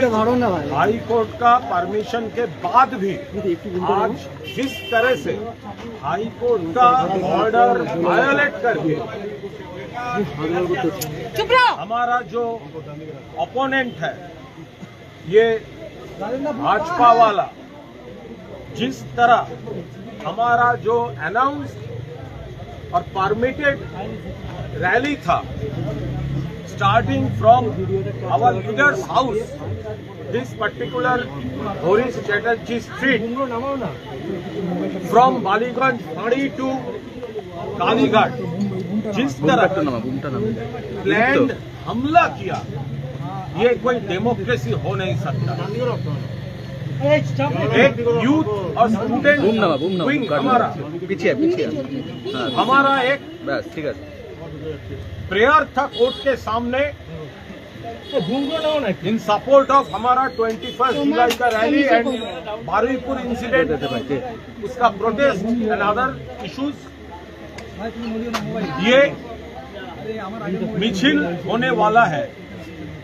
High court का permission के बाद भी आज जिस तरह से हाई कोर्ट का ऑर्डर वायोलेट करके हमारा जो ओपोनेंट है ये भाजपा वाला जिस तरह हमारा जो अनाउंस और परमिटेड रैली था starting from our leader's house, this particular Boris Chatterjee Street, from Baliganj Phadi to Kalighat, जिस तरह प्लान्ड हमला किया, ये कोई डेमोक्रेसी हो नहीं सकता। एक यूथ और स्टूडेंट विंग हमारा एक प्रेयर था कोर्ट के सामने इन सपोर्ट ऑफ हमारा 21 जुलाई का रैली एंड बारुईपुर इंसिडेंट, उसका प्रोटेस्ट एंड अदर इश्यूज। ये मिছিল होने वाला है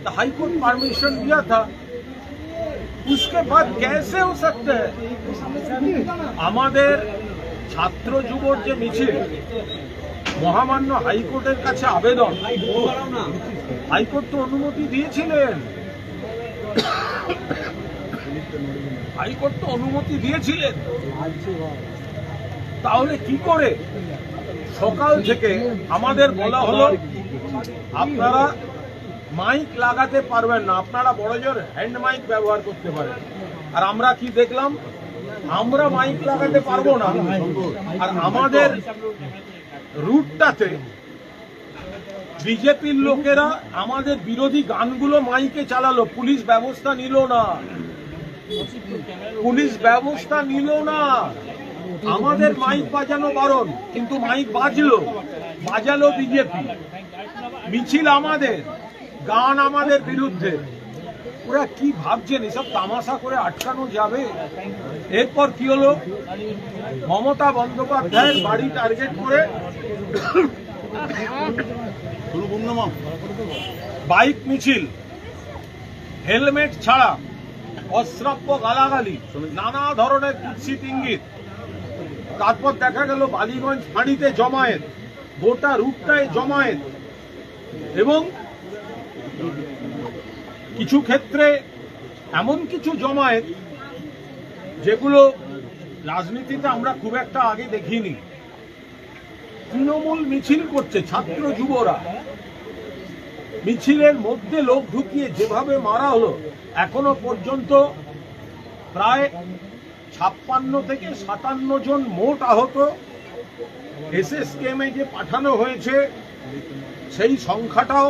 तो हाईकोर्ट परमिशन दिया था, उसके बाद कैसे हो सकते हैं আমাদের ছাত্র যুবর যে মিছিল মহামান্য হাইকোর্টের কাছে আবেদন, হাইকোর্ট তো অনুমতি দিয়েছিলেন, হাইকোর্ট তো অনুমতি দিয়েছিলেন, তাহলে কি করে সকাল থেকে আমাদের বলা হলো আপনারা মাইক লাগাতে পারবেন না, আপনারা বড়জোর হ্যান্ড মাইক ব্যবহার করতে পারেন। আর আমরা কি দেখলাম, আমরা মাইক লাগাতে পারবো না, আর আমাদের রুটটাতে বিজেপির লোকেরা আমাদের বিরোধী গানগুলো মাইকে চালালো, পুলিশ ব্যবস্থা নিল না, পুলিশ ব্যবস্থা নিল না। আমাদের মাইক বাজানো বারণ, কিন্তু মাইক বাজালো বিজেপি, মিছিল আমাদের, গান আমাদের বিরুদ্ধে। ওরা কি ভাবছেন এসব তামাশা করে আটকানো যাবে? এরপর কি হলো, মমতা বন্দ্যোপাধ্যায়ের বাড়ি টার্গেট করে বাইক মিছিল, হেলমেট ছাড়া, অশ্রাব্য গালাগালি, নানা ধরনের কুৎসিত ইঙ্গিত। তারপর দেখা গেল বালিগঞ্জ ফাঁড়িতে জমায়েত, গোটা রুটটায় জমায়েত, এবং কিছু ক্ষেত্রে এমন কিছু জমায়েত যেগুলো রাজনীতিতে আমরা খুব একটা আগে দেখিনি। তৃণমূল মিছিল করছে, ছাত্র যুবরা মিছিলের মধ্যে লোক ঢুকিয়ে যেভাবে মারা হলো, এখনো পর্যন্ত প্রায় 56 থেকে 57 জন মোট আহত। এসএসকেএমে যে পাঠানো হয়েছে সেই সংখ্যাটাও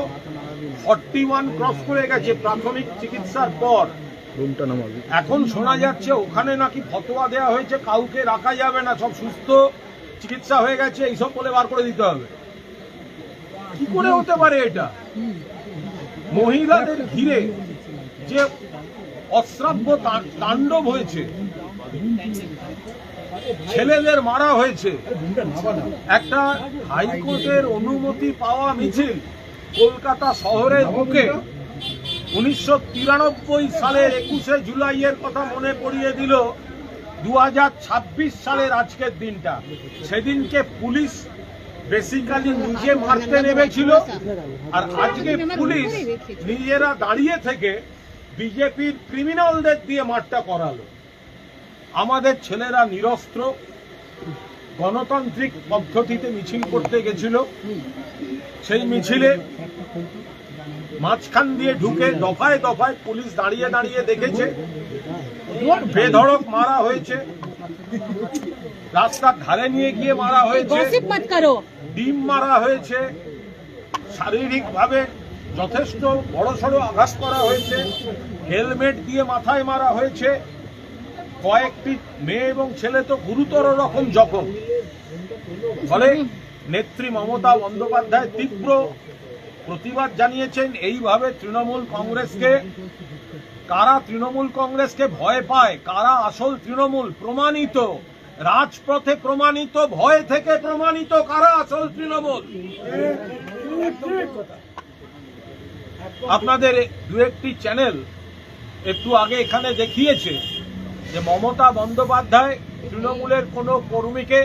41 ক্রস করে গেছে প্রাথমিক চিকিৎসার পর। এখন শোনা যাচ্ছে ওখানে নাকি ফতোয়া দেওয়া হয়েছে কাউকে রাখা যাবে না, সব সুস্থ চিকিৎসা হয়ে গেছে, এইসব বলে বার করে দিতে হবে। কি করে হতে পারে এটা? মহিলাদের ঘিরে যে অশ্রাব্য তাণ্ডব হয়েছে, ছেলেদের মারা হয়েছে, একটা হাইকোর্টের অনুমতি পাওয়া মিছিল কলকাতা শহরের বুকে 1993 সালের 21শে জুলাইয়ের কথা মনে পড়িয়ে দিল 2026 সালের আজকের দিনটা। সেদিনকে পুলিশ বেসিক্যালি নিজে মারতে নেমেছিল, আর আজকে পুলিশ নিজেরা দাঁড়িয়ে থেকে বিজেপির ক্রিমিনালদের দিয়ে মারটা করালো। আমাদের ছেলেরা নিরস্ত্র গণতান্ত্রিক পদ্ধতিতে মিছিল করতে গেছিল, সেই মিছিলে মাঝখান দিয়ে ঢুকে দফায় দফায় পুলিশ দাঁড়িয়ে দাঁড়িয়ে দেখেছে, বেধড়ক মারা হয়েছে, রাস্তার ধারে নিয়ে গিয়ে মারা হয়েছে, ডিম মারা হয়েছে, শারীরিকভাবে যথেষ্ট বড়সড় আঘাত করা হয়েছে, হেলমেট দিয়ে মাথায় মারা হয়েছে, কয়েকটি মেয়ে এবং ছেলে তো গুরুতর রকম জখম। ফলে নেত্রী মমতা বন্দ্যোপাধ্যায় তীব্র প্রতিবাদ জানিয়েছেন। এইভাবে তৃণমূল কংগ্রেসকে, কারা তৃণমূল কংগ্রেসকে ভয় পায়, কারা আসল তৃণমূল প্রমাণিত, রাজপথে প্রমাণিত, ভয় থেকে প্রমাণিত কারা আসল তৃণমূল। আপনাদের দু একটি চ্যানেল একটু আগে এখানে দেখিয়েছে যে মমতা বন্দ্যোপাধ্যায় তৃণমূলের কোনো কর্মীকে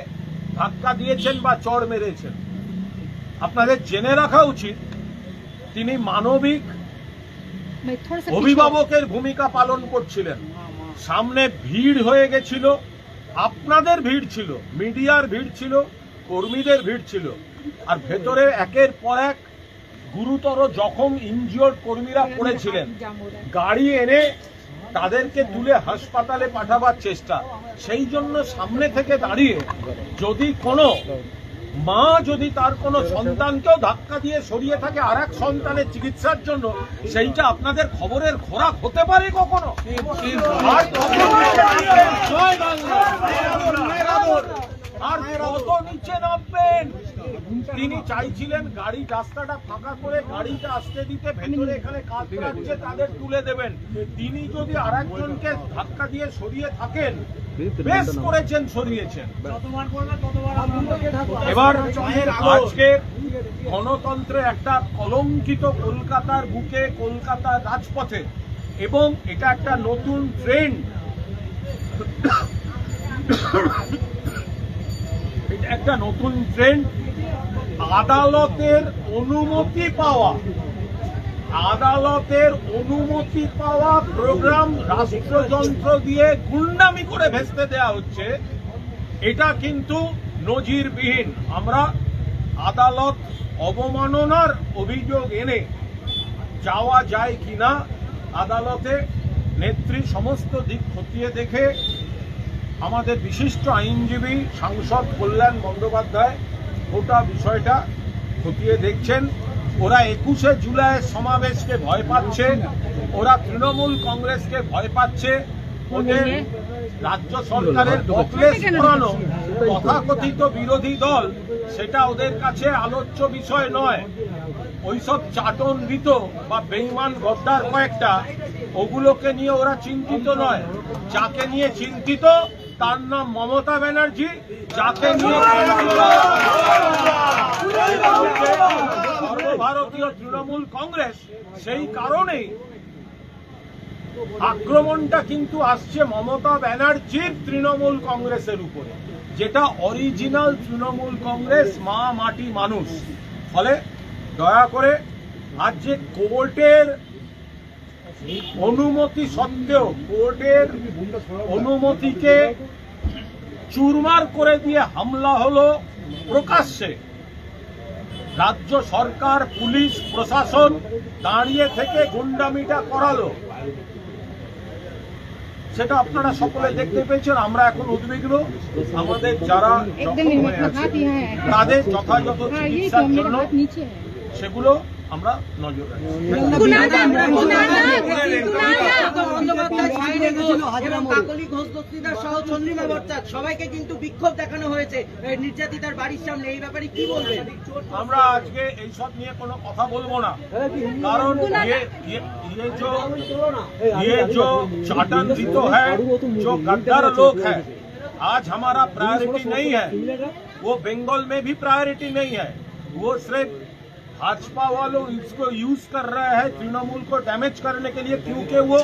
ধাক্কা দিয়েছেন বা চড় মেরেছেন। আপনাদের জেনে রাখা উচিত তিনি মানবিক অভিভাবকের ভূমিকা পালন করছিলেন। সামনে ভিড় হয়ে গেছিল, আপনাদের ভিড় ছিল, মিডিয়ার ভিড় ছিল, কর্মীদের ভিড় ছিল, আর ভেতরে একের পর এক গুরুতর জখম ইনজিওর্ড কর্মীরা পড়েছিলেন। গাড়ি এনে তাদেরকে তুলে হাসপাতালে পাঠাবার চেষ্টা। সেই জন্য সামনে থেকে দাঁড়িয়ে যদি কোনো মা যদি তার কোনো সন্তানকেও ধাক্কা দিয়ে সরিয়ে থাকে আর এক সন্তানের চিকিৎসার জন্য, সেইটা আপনাদের খবরের খোরাক হতে পারে কখনো? আর কত নিচে নামবেন? তিনি চাইছিলেন গাড়ি রাস্তাটা ফাঁকা করে গাড়িটা আসতে দিতে, ভেতরে এখানে কাজ রাখছে তাদের তুলে দেবেন। তিনি যদি আর একজনকে ধাক্কা দিয়ে সরিয়ে থাকেন, বেশ করেছেন, সরিয়েছেন। এবার আজকে গণতন্ত্রে একটা কলঙ্কিত কলকাতার বুকে, কলকাতার রাজপথে, এবং এটা একটা নতুন ট্রেন্ড, এটা একটা নতুন ট্রেন্ড। আদালতের অনুমতি পাওয়া প্রোগ্রাম রাষ্ট্রযন্ত্র দিয়ে গুন্ডামি করে ভেস্তে দেওয়া হচ্ছে। এটা কিন্তু নজিরবিহীন। আমরা আদালত অবমাননার অভিযোগ এনে যাওয়া যায় কিনা আদালতে, নেত্রী সমস্ত দিক খতিয়ে দেখে আমাদের বিশিষ্ট আইনজীবী সাংসদ কল্যাণ বন্দ্যোপাধ্যায় গোটা বিষয়টা খতিয়ে দেখছেন। ওরা 21শে জুলাইয়ের সমাবেশকে ভয় পাচ্ছে, ওরা তৃণমূল কংগ্রেসকে ভয় পাচ্ছে। ওদের রাজ্য সরকারের বকলেস পুরানো তথাকথিত বিরোধী দল, সেটা ওদের কাছে আলোচ্য বিষয় নয়। ওইসব চাটনবিত বা বেঈমান গদ্দার কয়েকটা, ওগুলোকে নিয়ে ওরা চিন্তিত নয়। যাকে নিয়ে চিন্তিত তার নাম মমতা ব্যানার্জি, যাকে নিয়ে সর্বভারতীয় তৃণমূল কংগ্রেস। সেই কারণেই আক্রমণটা কিন্তু আসছে মমতা ব্যানার্জির তৃণমূল কংগ্রেসের উপরে, যেটা অরিজিনাল তৃণমূল কংগ্রেস, মা মাটি মানুষ। ফলে দয়া করে আজ যে কোর্টের অনুমতি সত্ত্বেও, কোর্টের অনুমতিকে চুরমার করে দিয়ে হামলা হলো প্রকাশ্যে, রাজ্য সরকার, পুলিশ প্রশাসন দাঁড়িয়ে থেকে গুন্ডামিটা করালো, সেটা আপনারা সকলে দেখতে পেয়েছেন। আমরা এখন উদ্বিগ্ন। আমাদের যারা তাদের যথাযথ চিকিৎসার জন্য সেগুলো আমরা নজর রাখছি। সবাইকে কিন্তু বিক্ষোভ দেখানো হয়েছে নির্যাতিতার বাড়ির সামনে, এই ব্যাপারে কি বলবেন? আমরা আজকে এইসব নিয়ে কোনো কথা বলবো না, কারণ ये जो चाटनजीतो है, जो गद्दार लोग है, आज हमारा प्रायोरिटी नहीं है। वो बंगाल में भी प्रायोरिटी नहीं है। वो सिर्फ भाजपा वालों इसको यूज कर रहे हैं तृणमूल को डैमेज करने के लिए, क्योंकि वो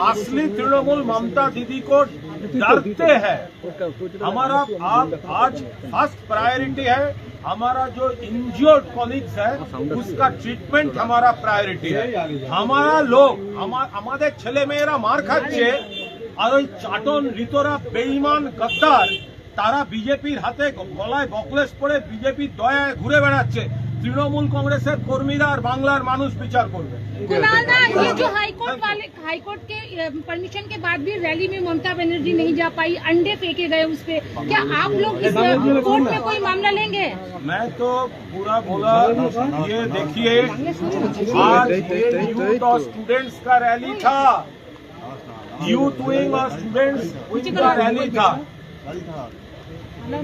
असली तृणमूल ममता दीदी को डरते हैं। हमारा आज फर्स्ट प्रायोरिटी है, हमारा जो इंजर्ड कॉलीग्स है उसका ट्रीटमेंट हमारा प्रायोरिटी है। हमारा लोग, हमारे छेले मेয়েরা मार खाচ্ছে, আর ওই চাটন ঋতরা বেঈমান গদ্দার তারা বিজেপির হাতে গলায় বকলেস পরে বিজেপির দয়ায় ঘুরে বেড়াচ্ছে। তৃণমূল কংগ্রেসের কর্মীরা আর বাংলার মানুষ বিচার করবে। ये जो हाईकोर्ट के परमिशन के बाद भी रैली में ममता बनर्जी नहीं जा पाई, अंडे फेंके गए उस पे, क्या आप लोग इस कोर्ट में कोई मामला लेंगे? मैं तो पूरा बोला, ये देखिए आज यूथ और स्टूडेंट्स का रैली था, यूथ विंग और स्टूडेंट्स विंग का रैली था।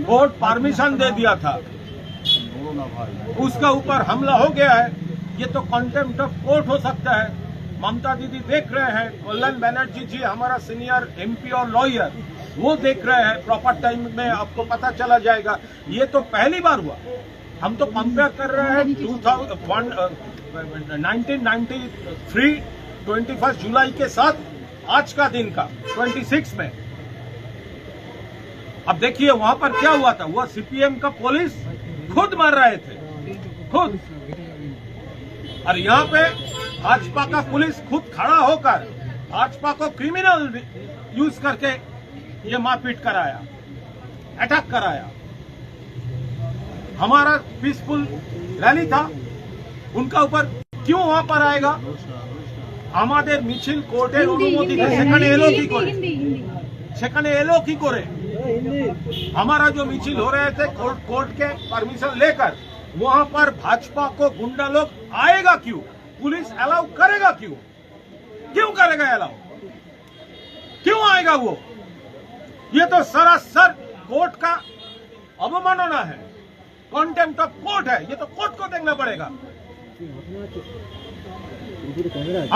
कोर्ट परमिशन दे दिया था, उसका ऊपर हमला हो गया है। ये तो कंटेम्प्ट ऑफ कोर्ट हो सकता है। ममता दीदी देख रहे हैं, कल्याण बनर्जी जी हमारा सीनियर एमपी और लॉयर, वो देख रहे हैं। प्रॉपर टाइम में आपको पता चला जाएगा। ये तो पहली बार हुआ। हम तो कंपेयर कर रहे हैं 1993 21 जुलाई के साथ। आज का दिन का 26 में। अब देखिए वहां पर क्या हुआ था, वो सीपीएम का पुलिस खुद मार रहे थे, खुद। और यहाँ पे भाजपा का पुलिस खुद खड़ा होकर भाजपा को क्रिमिनल यूज करके ये मारपीट कराया, अटैक कराया। हमारा पीसफुल रैली था, उनका ऊपर क्यों वहां पर आएगा? আমাদের মিছিল কোর্টের অনুমতিতে সেখানে এলো কি করে? সেখানে এলো কি করে? हमारा जो मिছিল हो रहे थे कोर्ट के परमिशन लेकर, वहां पर भाजपा को गुंडा लोग आएगा क्यों? पुलिस अलाउ करेगा क्यों? क्यों करेगा अलाउ? क्यों आएगा वो? ये तो सरासर कोर्ट का अवमानना है, कॉन्टेम्प्ट ऑफ कोर्ट है। ये तो कोर्ट को देखना पड़ेगा।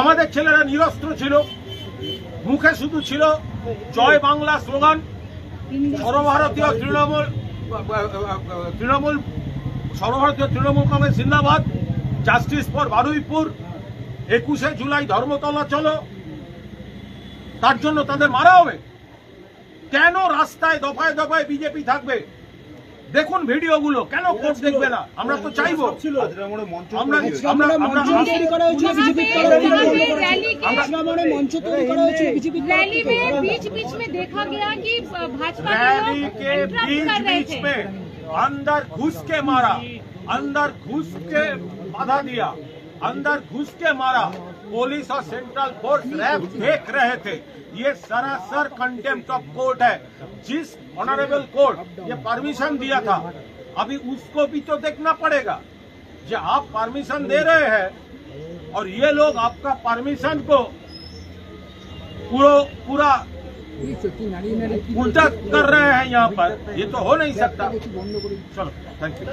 আমাদের ছেলেরা নিরস্ত্র ছিল, মুখে শুধু ছিল জয় বাংলা স্লোগান, সর্বভারতীয় তৃণমূল কংগ্রেস জিন্দাবাদ, জাস্টিস ফর বারুইপুর, 21শে জুলাই ধর্মতলা চলো, তার জন্য তাদের মারা হবে। কেন রাস্তায় দফায় দফায় বিজেপি থাকবে? দেখুন ভিডিওগুলো, কেন কোর্ট দেখবে না? আমরা তো চাইবো। रैली में बीच बीच में देखा गया कि भाजपा रैली के बीच में अंदर घुस के मारा, अंदर घुस के बाधा दिया, अंदर घुस के मारा। पुलिस और सेंट्रल फोर्स रैब देख रहे थे। ये सरासर कंटेम्प्ट ऑफ कोर्ट है। जिस ऑनरेबल कोर्ट ये परमिशन दिया था, अभी उसको भी तो देखना पड़ेगा। जो आप परमिशन दे रहे हैं और ये लोग आपका परमिशन को पूरा उल्टा कर रहे हैं यहाँ पर, ये तो हो नहीं सकता। चलो, थैंक यू।